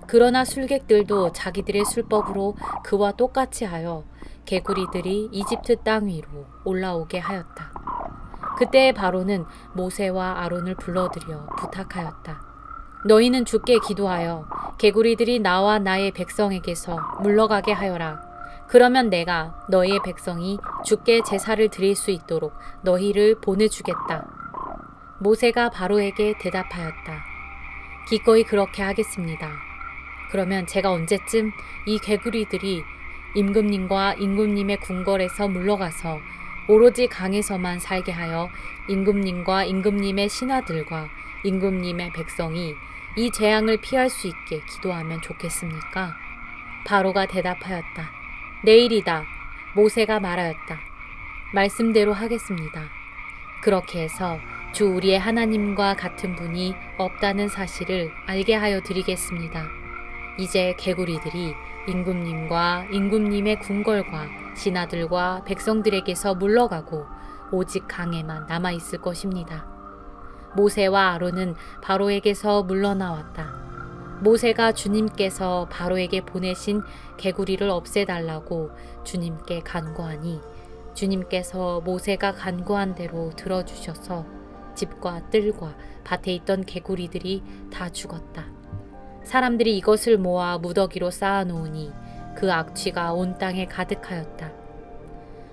그러나 술객들도 자기들의 술법으로 그와 똑같이 하여 개구리들이 이집트 땅 위로 올라오게 하였다. 그때 바로는 모세와 아론을 불러들여 부탁하였다. 너희는 주께 기도하여 개구리들이 나와 나의 백성에게서 물러가게 하여라. 그러면 내가 너희의 백성이 주께 제사를 드릴 수 있도록 너희를 보내주겠다. 모세가 바로에게 대답하였다. 기꺼이 그렇게 하겠습니다. 그러면 제가 언제쯤 이 개구리들이 임금님과 임금님의 궁궐에서 물러가서 오로지 강에서만 살게 하여 임금님과 임금님의 신하들과 임금님의 백성이 이 재앙을 피할 수 있게 기도하면 좋겠습니까? 바로가 대답하였다. 내일이다. 모세가 말하였다. 말씀대로 하겠습니다. 그렇게 해서 주 우리의 하나님과 같은 분이 없다는 사실을 알게 하여 드리겠습니다. 이제 개구리들이 임금님과 임금님의 궁궐과 신하들과 백성들에게서 물러가고 오직 강에만 남아있을 것입니다. 모세와 아론은 바로에게서 물러나왔다. 모세가 주님께서 바로에게 보내신 개구리를 없애달라고 주님께 간구하니 주님께서 모세가 간구한 대로 들어주셔서 집과 뜰과 밭에 있던 개구리들이 다 죽었다. 사람들이 이것을 모아 무더기로 쌓아놓으니 그 악취가 온 땅에 가득하였다.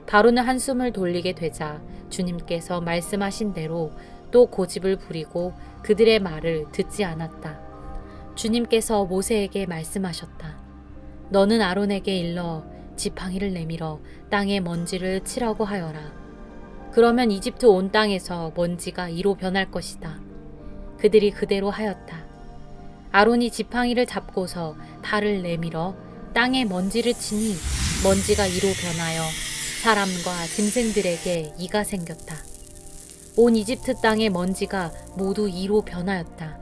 바로는 한숨을 돌리게 되자 주님께서 말씀하신 대로 또 고집을 부리고 그들의 말을 듣지 않았다. 주님께서 모세에게 말씀하셨다. 너는 아론에게 일러 지팡이를 내밀어 땅에 먼지를 치라고 하여라. 그러면 이집트 온 땅에서 먼지가 이로 변할 것이다. 그들이 그대로 하였다. 아론이 지팡이를 잡고서 발을 내밀어 땅에 먼지를 치니 먼지가 이로 변하여 사람과 짐승들에게 이가 생겼다. 온 이집트 땅의 먼지가 모두 이로 변하였다.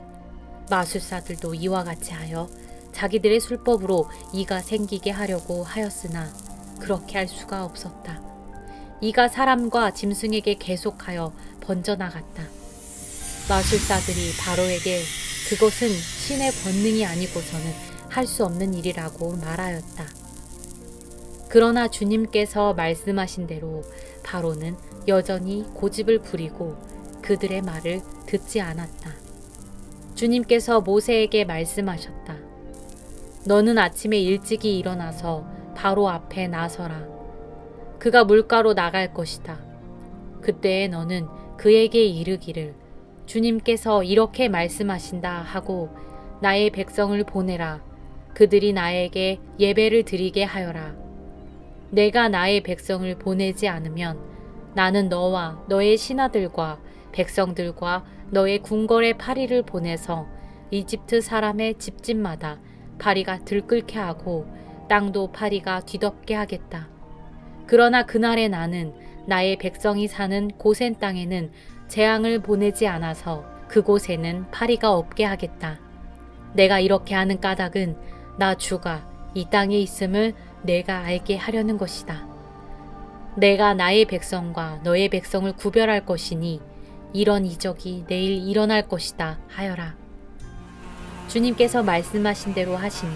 마술사들도 이와 같이 하여 자기들의 술법으로 이가 생기게 하려고 하였으나 그렇게 할 수가 없었다. 이가 사람과 짐승에게 계속하여 번져나갔다. 마술사들이 바로에게 그것은 신의 권능이 아니고서는 할 수 없는 일이라고 말하였다. 그러나 주님께서 말씀하신 대로 바로는 여전히 고집을 부리고 그들의 말을 듣지 않았다. 주님께서 모세에게 말씀하셨다. 너는 아침에 일찍이 일어나서 바로 앞에 나서라. 그가 물가로 나갈 것이다. 그때에 너는 그에게 이르기를 주님께서 이렇게 말씀하신다 하고 나의 백성을 보내라. 그들이 나에게 예배를 드리게 하여라. 내가 나의 백성을 보내지 않으면 나는 너와 너의 신하들과 백성들과 너의 궁궐에 파리를 보내서 이집트 사람의 집집마다 파리가 들끓게 하고 땅도 파리가 뒤덮게 하겠다. 그러나 그날에 나는 나의 백성이 사는 고센 땅에는 재앙을 보내지 않아서 그곳에는 파리가 없게 하겠다. 내가 이렇게 하는 까닭은 나 주가 이 땅에 있음을 내가 알게 하려는 것이다. 내가 나의 백성과 너의 백성을 구별할 것이니 이런 이적이 내일 일어날 것이다 하여라. 주님께서 말씀하신 대로 하시니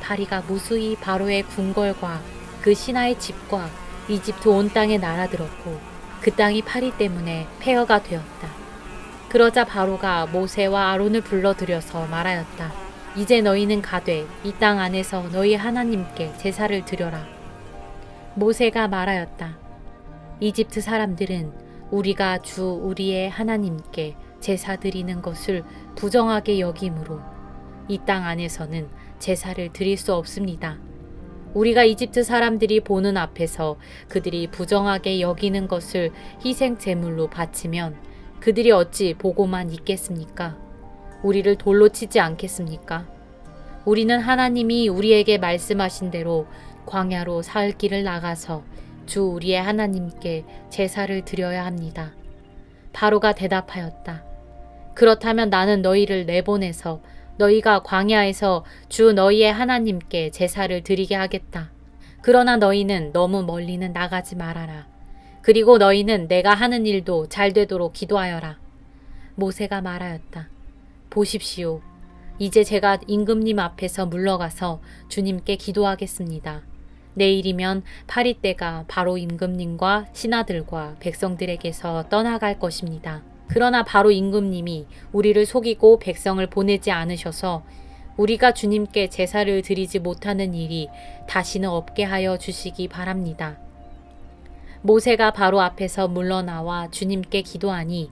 파리가 무수히 바로의 궁궐과 그 신하의 집과 이집트 온 땅에 날아들었고 그 땅이 파리 때문에 폐허가 되었다. 그러자 바로가 모세와 아론을 불러들여서 말하였다. 이제 너희는 가되 이 땅 안에서 너희 하나님께 제사를 드려라. 모세가 말하였다. 이집트 사람들은 우리가 주 우리의 하나님께 제사 드리는 것을 부정하게 여김으로 이 땅 안에서는 제사를 드릴 수 없습니다. 우리가 이집트 사람들이 보는 앞에서 그들이 부정하게 여기는 것을 희생 제물로 바치면 그들이 어찌 보고만 있겠습니까? 우리를 돌로 치지 않겠습니까? 우리는 하나님이 우리에게 말씀하신 대로 광야로 사흘 길을 나가서 주 우리의 하나님께 제사를 드려야 합니다. 바로가 대답하였다. 그렇다면 나는 너희를 내보내서 너희가 광야에서 주 너희의 하나님께 제사를 드리게 하겠다. 그러나 너희는 너무 멀리는 나가지 말아라. 그리고 너희는 내가 하는 일도 잘 되도록 기도하여라. 모세가 말하였다. 보십시오. 이제 제가 임금님 앞에서 물러가서 주님께 기도하겠습니다. 내일이면 파리 때가 바로 임금님과 신하들과 백성들에게서 떠나갈 것입니다. 그러나 바로 임금님이 우리를 속이고 백성을 보내지 않으셔서 우리가 주님께 제사를 드리지 못하는 일이 다시는 없게 하여 주시기 바랍니다. 모세가 바로 앞에서 물러나와 주님께 기도하니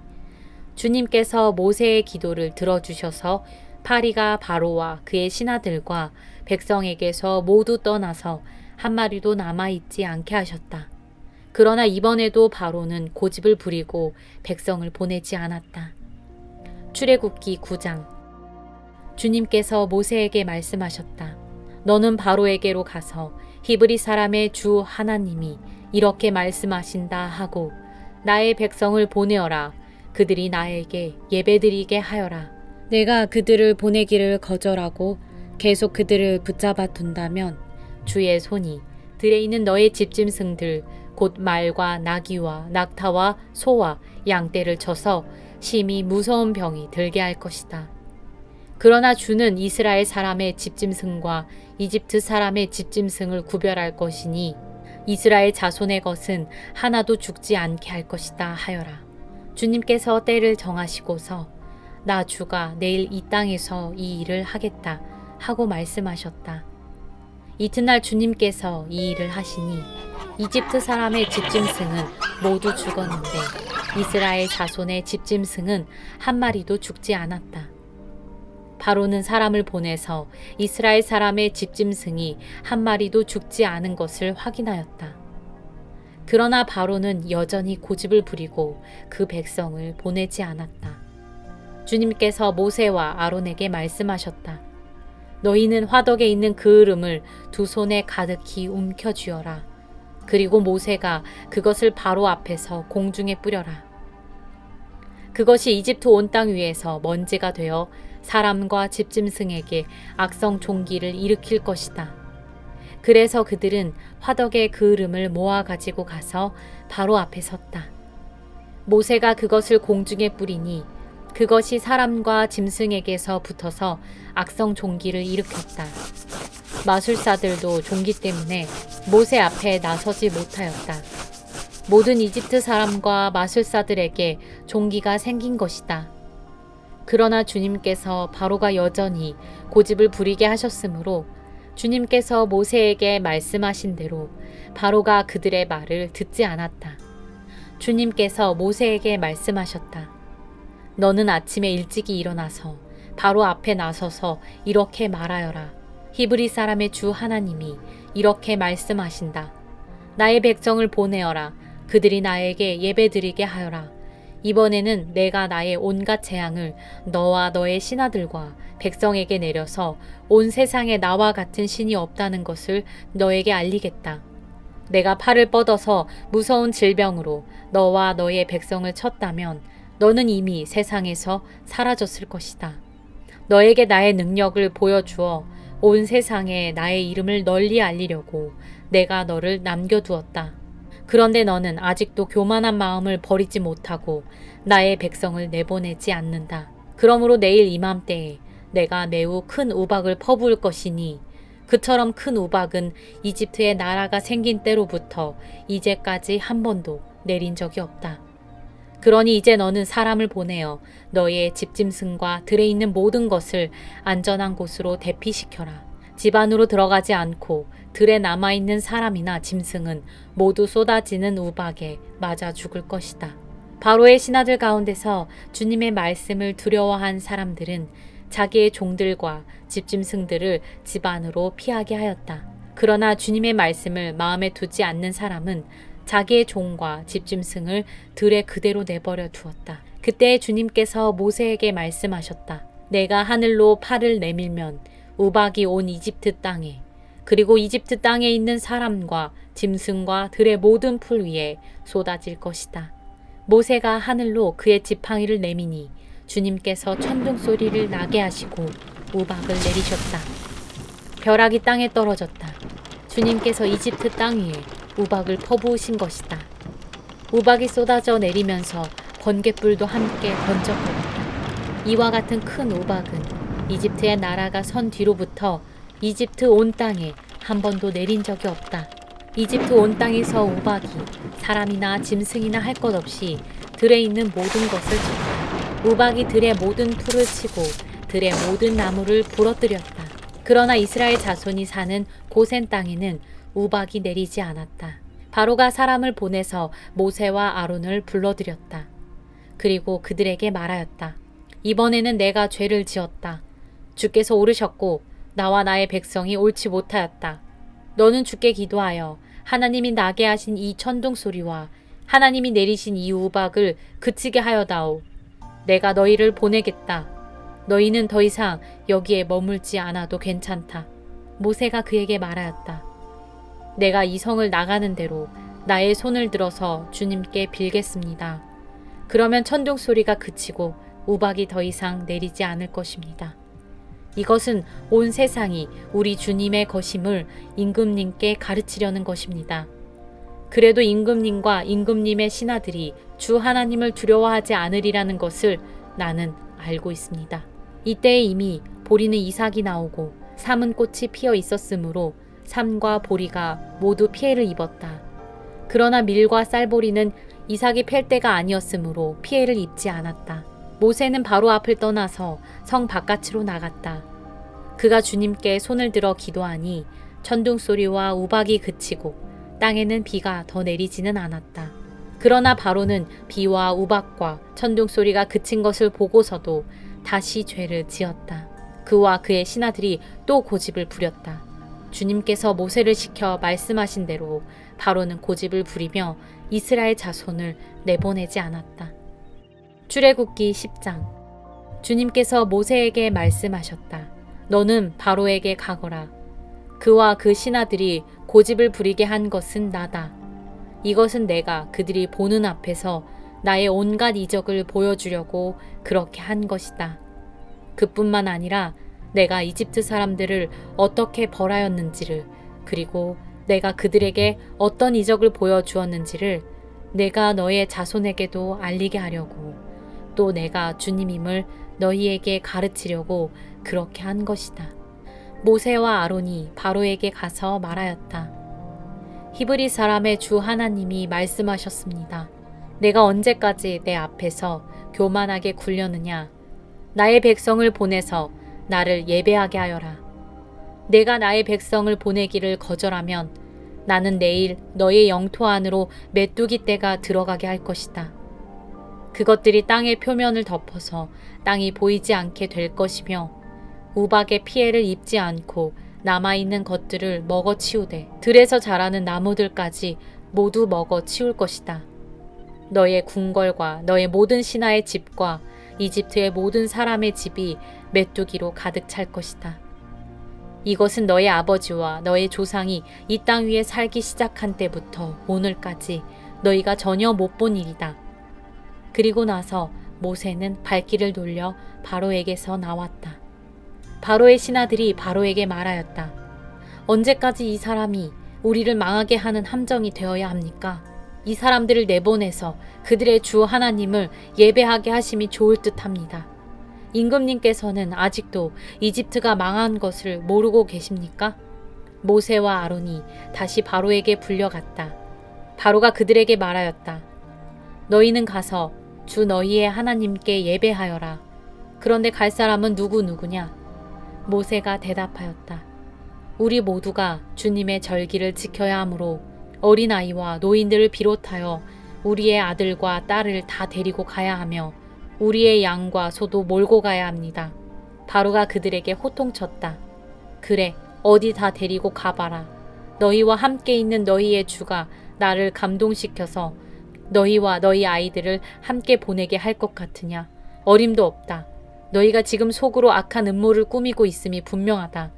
주님께서 모세의 기도를 들어주셔서 파리가 바로와 그의 신하들과 백성에게서 모두 떠나서 한 마리도 남아있지 않게 하셨다. 그러나 이번에도 바로는 고집을 부리고 백성을 보내지 않았다. 출애굽기 9장. 주님께서 모세에게 말씀하셨다. 너는 바로에게로 가서 히브리 사람의 주 하나님이 이렇게 말씀하신다 하고 나의 백성을 보내어라. 그들이 나에게 예배드리게 하여라. 내가 그들을 보내기를 거절하고 계속 그들을 붙잡아 둔다면 주의 손이 들에 있는 너의 집짐승들 곧 말과 나귀와 낙타와 소와 양떼를 쳐서 심히 무서운 병이 들게 할 것이다. 그러나 주는 이스라엘 사람의 집짐승과 이집트 사람의 집짐승을 구별할 것이니 이스라엘 자손의 것은 하나도 죽지 않게 할 것이다 하여라. 주님께서 때를 정하시고서 나 주가 내일 이 땅에서 이 일을 하겠다 하고 말씀하셨다. 이튿날 주님께서 이 일을 하시니 이집트 사람의 집짐승은 모두 죽었는데 이스라엘 자손의 집짐승은 한 마리도 죽지 않았다. 바로는 사람을 보내서 이스라엘 사람의 집짐승이 한 마리도 죽지 않은 것을 확인하였다. 그러나 바로는 여전히 고집을 부리고 그 백성을 보내지 않았다. 주님께서 모세와 아론에게 말씀하셨다. 너희는 화덕에 있는 그을음을 두 손에 가득히 움켜쥐어라. 그리고 모세가 그것을 바로 앞에서 공중에 뿌려라. 그것이 이집트 온 땅 위에서 먼지가 되어 사람과 집짐승에게 악성 종기를 일으킬 것이다. 그래서 그들은 화덕의 그을음을 모아 가지고 가서 바로 앞에 섰다. 모세가 그것을 공중에 뿌리니 그것이 사람과 짐승에게서 붙어서 악성 종기를 일으켰다. 마술사들도 종기 때문에 모세 앞에 나서지 못하였다. 모든 이집트 사람과 마술사들에게 종기가 생긴 것이다. 그러나 주님께서 바로가 여전히 고집을 부리게 하셨으므로 주님께서 모세에게 말씀하신 대로 바로가 그들의 말을 듣지 않았다. 주님께서 모세에게 말씀하셨다. 너는 아침에 일찍이 일어나서 바로 앞에 나서서 이렇게 말하여라. 히브리 사람의 주 하나님이 이렇게 말씀하신다. 나의 백성을 보내어라. 그들이 나에게 예배드리게 하여라. 이번에는 내가 나의 온갖 재앙을 너와 너의 신하들과 백성에게 내려서 온 세상에 나와 같은 신이 없다는 것을 너에게 알리겠다. 내가 팔을 뻗어서 무서운 질병으로 너와 너의 백성을 쳤다면 너는 이미 세상에서 사라졌을 것이다. 너에게 나의 능력을 보여주어 온 세상에 나의 이름을 널리 알리려고 내가 너를 남겨두었다. 그런데 너는 아직도 교만한 마음을 버리지 못하고 나의 백성을 내보내지 않는다. 그러므로 내일 이맘때에 내가 매우 큰 우박을 퍼부을 것이니 그처럼 큰 우박은 이집트의 나라가 생긴 때로부터 이제까지 한 번도 내린 적이 없다. 그러니 이제 너는 사람을 보내어 너의 집짐승과 들에 있는 모든 것을 안전한 곳으로 대피시켜라. 집 안으로 들어가지 않고 들에 남아있는 사람이나 짐승은 모두 쏟아지는 우박에 맞아 죽을 것이다. 바로의 신하들 가운데서 주님의 말씀을 두려워한 사람들은 자기의 종들과 집짐승들을 집 안으로 피하게 하였다. 그러나 주님의 말씀을 마음에 두지 않는 사람은 자기의 종과 집짐승을 들에 그대로 내버려 두었다. 그때 주님께서 모세에게 말씀하셨다. 내가 하늘로 팔을 내밀면 우박이 온 이집트 땅에 그리고 이집트 땅에 있는 사람과 짐승과 들의 모든 풀 위에 쏟아질 것이다. 모세가 하늘로 그의 지팡이를 내미니 주님께서 천둥 소리를 나게 하시고 우박을 내리셨다. 벼락이 땅에 떨어졌다. 주님께서 이집트 땅 위에 우박을 퍼부으신 것이다. 우박이 쏟아져 내리면서 번갯불도 함께 번쩍거렸다. 이와 같은 큰 우박은 이집트의 나라가 선 뒤로부터 이집트 온 땅에 한 번도 내린 적이 없다. 이집트 온 땅에서 우박이 사람이나 짐승이나 할 것 없이 들에 있는 모든 것을 쳤다. 우박이 들의 모든 풀을 치고 들의 모든 나무를 부러뜨렸다. 그러나 이스라엘 자손이 사는 고센 땅에는 우박이 내리지 않았다. 바로가 사람을 보내서 모세와 아론을 불러들였다. 그리고 그들에게 말하였다. 이번에는 내가 죄를 지었다. 주께서 오르셨고 나와 나의 백성이 옳지 못하였다. 너는 주께 기도하여 하나님이 나게 하신 이 천둥 소리와 하나님이 내리신 이 우박을 그치게 하여다오. 내가 너희를 보내겠다. 너희는 더 이상 여기에 머물지 않아도 괜찮다. 모세가 그에게 말하였다. 내가 이 성을 나가는 대로 나의 손을 들어서 주님께 빌겠습니다. 그러면 천둥 소리가 그치고 우박이 더 이상 내리지 않을 것입니다. 이것은 온 세상이 우리 주님의 것임을 임금님께 가르치려는 것입니다. 그래도 임금님과 임금님의 신하들이 주 하나님을 두려워하지 않으리라는 것을 나는 알고 있습니다. 이때에 이미 보리는 이삭이 나오고 삼은 꽃이 피어 있었으므로 삼과 보리가 모두 피해를 입었다. 그러나 밀과 쌀보리는 이삭이 팰 때가 아니었으므로 피해를 입지 않았다. 모세는 바로 앞을 떠나서 성 바깥으로 나갔다. 그가 주님께 손을 들어 기도하니 천둥 소리와 우박이 그치고 땅에는 비가 더 내리지는 않았다. 그러나 바로는 비와 우박과 천둥 소리가 그친 것을 보고서도 다시 죄를 지었다. 그와 그의 신하들이 또 고집을 부렸다. 주님께서 모세를 시켜 말씀하신 대로 바로는 고집을 부리며 이스라엘 자손을 내보내지 않았다. 출애굽기 10장. 주님께서 모세에게 말씀하셨다. 너는 바로에게 가거라. 그와 그 신하들이 고집을 부리게 한 것은 나다. 이것은 내가 그들이 보는 앞에서 나의 온갖 이적을 보여주려고 그렇게 한 것이다. 그뿐만 아니라 내가 이집트 사람들을 어떻게 벌하였는지를, 그리고 내가 그들에게 어떤 이적을 보여주었는지를 내가 너의 자손에게도 알리게 하려고, 또 내가 주님임을 너희에게 가르치려고 그렇게 한 것이다. 모세와 아론이 바로에게 가서 말하였다. 히브리 사람의 주 하나님이 말씀하셨습니다. 내가 언제까지 내 앞에서 교만하게 굴려느냐? 나의 백성을 보내서 나를 예배하게 하여라. 내가 나의 백성을 보내기를 거절하면 나는 내일 너의 영토 안으로 메뚜기 떼가 들어가게 할 것이다. 그것들이 땅의 표면을 덮어서 땅이 보이지 않게 될 것이며 우박의 피해를 입지 않고 남아있는 것들을 먹어치우되 들에서 자라는 나무들까지 모두 먹어치울 것이다. 너의 궁궐과 너의 모든 신하의 집과 이집트의 모든 사람의 집이 메뚜기로 가득 찰 것이다. 이것은 너의 아버지와 너의 조상이 이 땅 위에 살기 시작한 때부터 오늘까지 너희가 전혀 못 본 일이다. 그리고 나서 모세는 발길을 돌려 바로에게서 나왔다. 바로의 신하들이 바로에게 말하였다. 언제까지 이 사람이 우리를 망하게 하는 함정이 되어야 합니까? 이 사람들을 내보내서 그들의 주 하나님을 예배하게 하심이 좋을 듯합니다. 임금님께서는 아직도 이집트가 망한 것을 모르고 계십니까? 모세와 아론이 다시 바로에게 불려갔다. 바로가 그들에게 말하였다. 너희는 가서 주 너희의 하나님께 예배하여라. 그런데 갈 사람은 누구냐? 모세가 대답하였다. 우리 모두가 주님의 절기를 지켜야 하므로 어린아이와 노인들을 비롯하여 우리의 아들과 딸을 다 데리고 가야 하며 우리의 양과 소도 몰고 가야 합니다. 바로가 그들에게 호통쳤다. 그래, 어디 다 데리고 가봐라. 너희와 함께 있는 너희의 주가 나를 감동시켜서 너희와 너희 아이들을 함께 보내게 할 것 같으냐? 어림도 없다. 너희가 지금 속으로 악한 음모를 꾸미고 있음이 분명하다.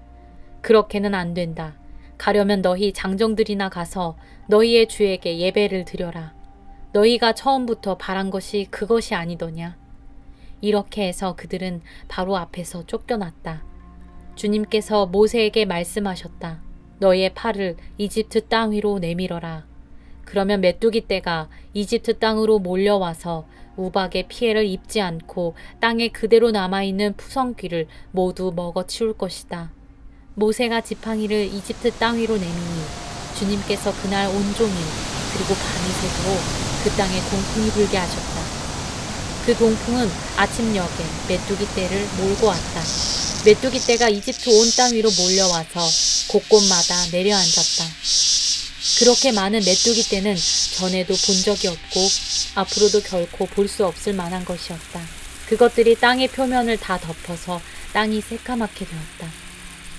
그렇게는 안 된다. 가려면 너희 장정들이나 가서 너희의 주에게 예배를 드려라. 너희가 처음부터 바란 것이 그것이 아니더냐? 이렇게 해서 그들은 바로 앞에서 쫓겨났다. 주님께서 모세에게 말씀하셨다. 너희의 팔을 이집트 땅 위로 내밀어라. 그러면 메뚜기 떼가 이집트 땅으로 몰려와서 우박의 피해를 입지 않고 땅에 그대로 남아있는 푸성귀를 모두 먹어치울 것이다. 모세가 지팡이를 이집트 땅 위로 내미니 주님께서 그날 온종일 그리고 밤이 새도록 그 땅에 동풍이 불게 하셨다. 그 동풍은 아침녘에 메뚜기 떼를 몰고 왔다. 메뚜기 떼가 이집트 온 땅 위로 몰려와서 곳곳마다 내려앉았다. 그렇게 많은 메뚜기 떼는 전에도 본 적이 없고 앞으로도 결코 볼 수 없을 만한 것이었다. 그것들이 땅의 표면을 다 덮어서 땅이 새까맣게 되었다.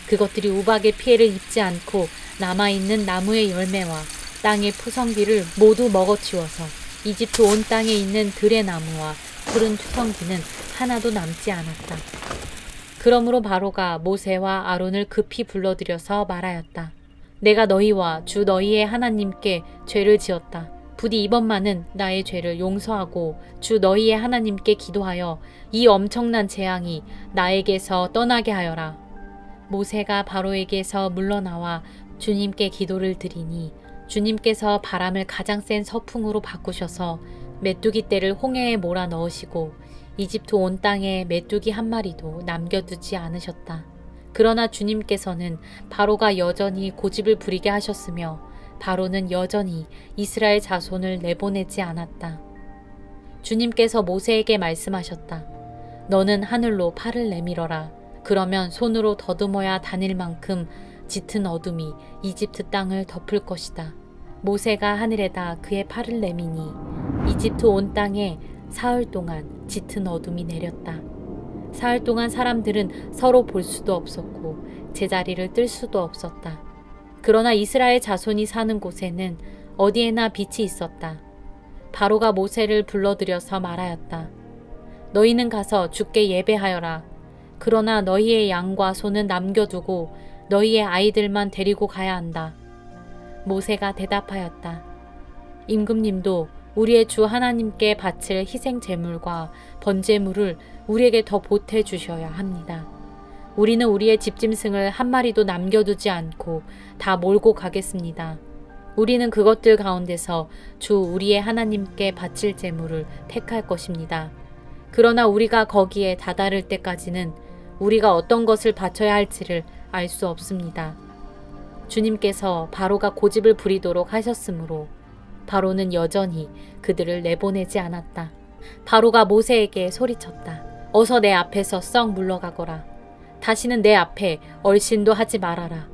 그것들이 우박의 피해를 입지 않고 남아있는 나무의 열매와 땅의 푸성귀를 모두 먹어치워서 이집트 온 땅에 있는 들의 나무와 푸른 투성귀는 하나도 남지 않았다. 그러므로 바로가 모세와 아론을 급히 불러들여서 말하였다. 내가 너희와 주 너희의 하나님께 죄를 지었다. 부디 이번만은 나의 죄를 용서하고 주 너희의 하나님께 기도하여 이 엄청난 재앙이 나에게서 떠나게 하여라. 모세가 바로에게서 물러나와 주님께 기도를 드리니 주님께서 바람을 가장 센 서풍으로 바꾸셔서 메뚜기 떼를 홍해에 몰아 넣으시고 이집트 온 땅에 메뚜기 한 마리도 남겨두지 않으셨다. 그러나 주님께서는 바로가 여전히 고집을 부리게 하셨으며 바로는 여전히 이스라엘 자손을 내보내지 않았다. 주님께서 모세에게 말씀하셨다. 너는 하늘로 팔을 내밀어라. 그러면 손으로 더듬어야 다닐 만큼 짙은 어둠이 이집트 땅을 덮을 것이다. 모세가 하늘에다 그의 팔을 내미니 이집트 온 땅에 사흘 동안 짙은 어둠이 내렸다. 사흘 동안 사람들은 서로 볼 수도 없었고 제자리를 뜰 수도 없었다. 그러나 이스라엘 자손이 사는 곳에는 어디에나 빛이 있었다. 바로가 모세를 불러들여서 말하였다. 너희는 가서 주께 예배하여라. 그러나 너희의 양과 소는 남겨두고 너희의 아이들만 데리고 가야 한다. 모세가 대답하였다. 임금님도 우리의 주 하나님께 바칠 희생 제물과 번제물을 우리에게 더 보태 주셔야 합니다. 우리는 우리의 집짐승을 한 마리도 남겨두지 않고 다 몰고 가겠습니다. 우리는 그것들 가운데서 주 우리의 하나님께 바칠 제물을 택할 것입니다. 그러나 우리가 거기에 다다를 때까지는 우리가 어떤 것을 바쳐야 할지를 알 수 없습니다. 주님께서 바로가 고집을 부리도록 하셨으므로 바로는 여전히 그들을 내보내지 않았다. 바로가 모세에게 소리쳤다. 어서 내 앞에서 썩 물러가거라. 다시는 내 앞에 얼씬도 하지 말아라.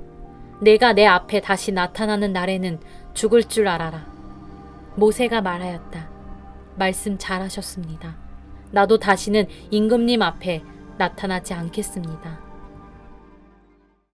내가 내 앞에 다시 나타나는 날에는 죽을 줄 알아라. 모세가 말하였다. 말씀 잘하셨습니다. 나도 다시는 임금님 앞에 나타나지 않겠습니다.